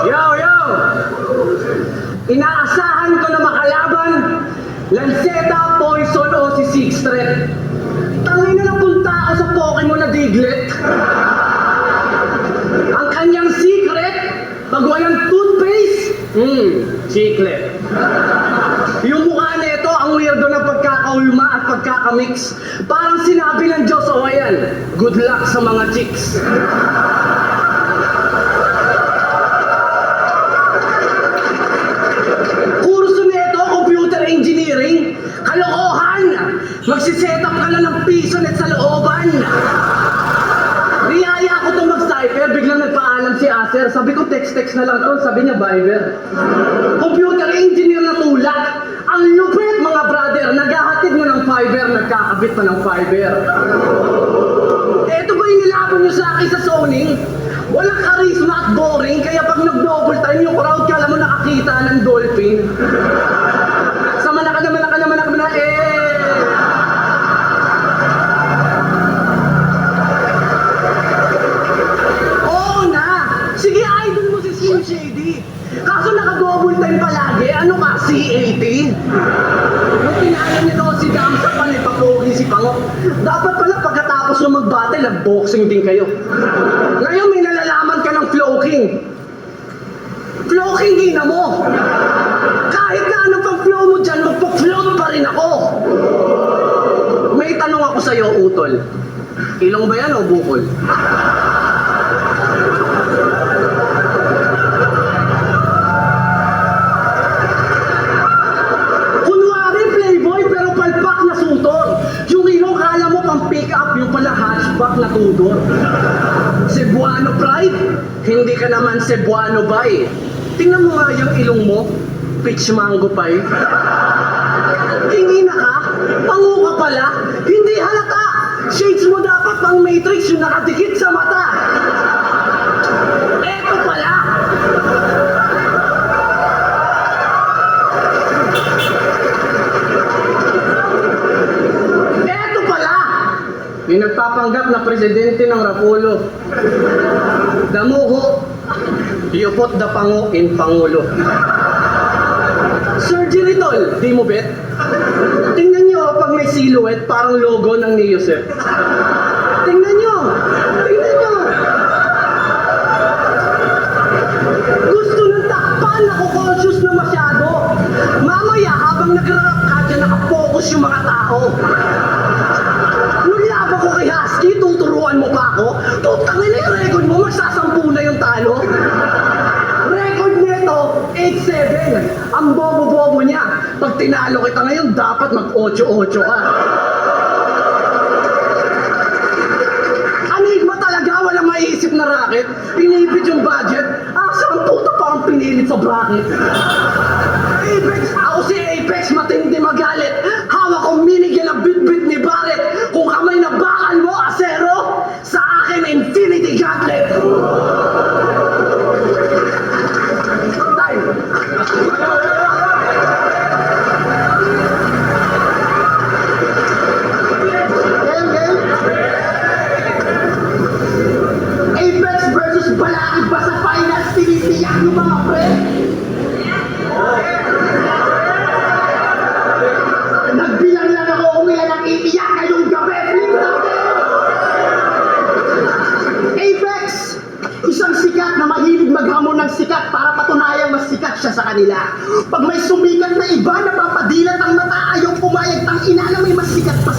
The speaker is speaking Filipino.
Yo, yo! Inaasahan ko na makalaban Lanceta, Poison o si Sixthread. Tangin na napunta ako sa Pokemon na Diglett. Ang kanyang secret, pag walang toothpaste, chiclet. Yung mukha nito, ang weirdo ng pagkakaulma at pagkakamix. Parang sinabi ng Diyos, o ayan, good luck sa mga chicks. Kurso nito, computer engineering, kalokohan. Magsiset up ka na ng pisonet sa looban. Niyaya ko itong mag-cipher, biglang nagpaalam si Acer. Sabi ko, text-text na lang to. Sabi niya, Viber. Computer engineer na tulak. Ang lupit, mga brother. Naghahatid mo ng fiber, nagkakabit pa ng fiber. Eto ba yung nilaban niyo sa akin sa zoning? Walang charisma at boring, kaya pag nag-double time yung crowd, kala mo nakakita ng dolphin. Sama na ka naman na, Oo na! Sige, idol mo si Slim Shady. Kaso naka-double time palagi, ano ka, C80? Yung pinaalam niya daw si Dam sa panipapogi si Pango. Dapat pala pagkatapos nyo mag-battle, nag-boxing din kayo. Ngayon may nalalaman ka ng flow-king. Flow-king ina mo! Kahit na ano pang flow mo dyan, magpa-float pa rin ako! May tanong ako sa'yo, Utol. Ilong ba yan o bukol? Kunwari playboy pero palpak na sutor. Yung ilong kala mo pang pick up, yung pala hatchback na tudor. Cebuano pride? Hindi ka naman Cebuano bay. Tingnan mo nga yung ilong mo, peach mango pie. Tingin na ka, pangu ka pala, hindi halata. Shades mo dapat pang matrix yung nakadikit sa mata. Eto pala. Eto pala. Yung nagpapanggap na presidente ng Rapulo. Damuho. You put the pango in Pangulo. Surgery tol, di mo bet? Tingnan nyo pag may silhouette, parang logo ng Neosep. Tingnan nyo! Tingnan nyo! Gusto ng takpan, ako conscious na masyado. Mamaya habang nag-rap ka dyan, nakapokus yung mga tao. Nung laban ko kay Husky, tuturuan mo pa ako? Tutangin na yung record mo, magsasampu na yung talo. Record nito, 8-7. Ang bobo-bobo niya. Pag tinalo kita ngayon, dapat mag-8-8 ka. Anigma talaga, walang maiisip na racket. Pinipit yung budget. Ang puta pa ang pinilit sa bracket. Apex, ako si Apex, matindi magalit. Hawak ko minigyan ang bit-bit ni Barret. Kung kamay na bakal mo, asero, sa akin, Infinity Gauntlet. Time. Apex versus Balakid ba sa finals? Tinitiyak yung mga pre? Nagbilang lang ako kung ilan ang iiyak ngayong gabi. Apex! Isang sikat na mahilig maghamon ng sikat para patunayang mas sikat siya sa kanila. Pag may sumikat na iba, napapadilat ang mata, ayaw pumayag, tang ina na may mas sikat pa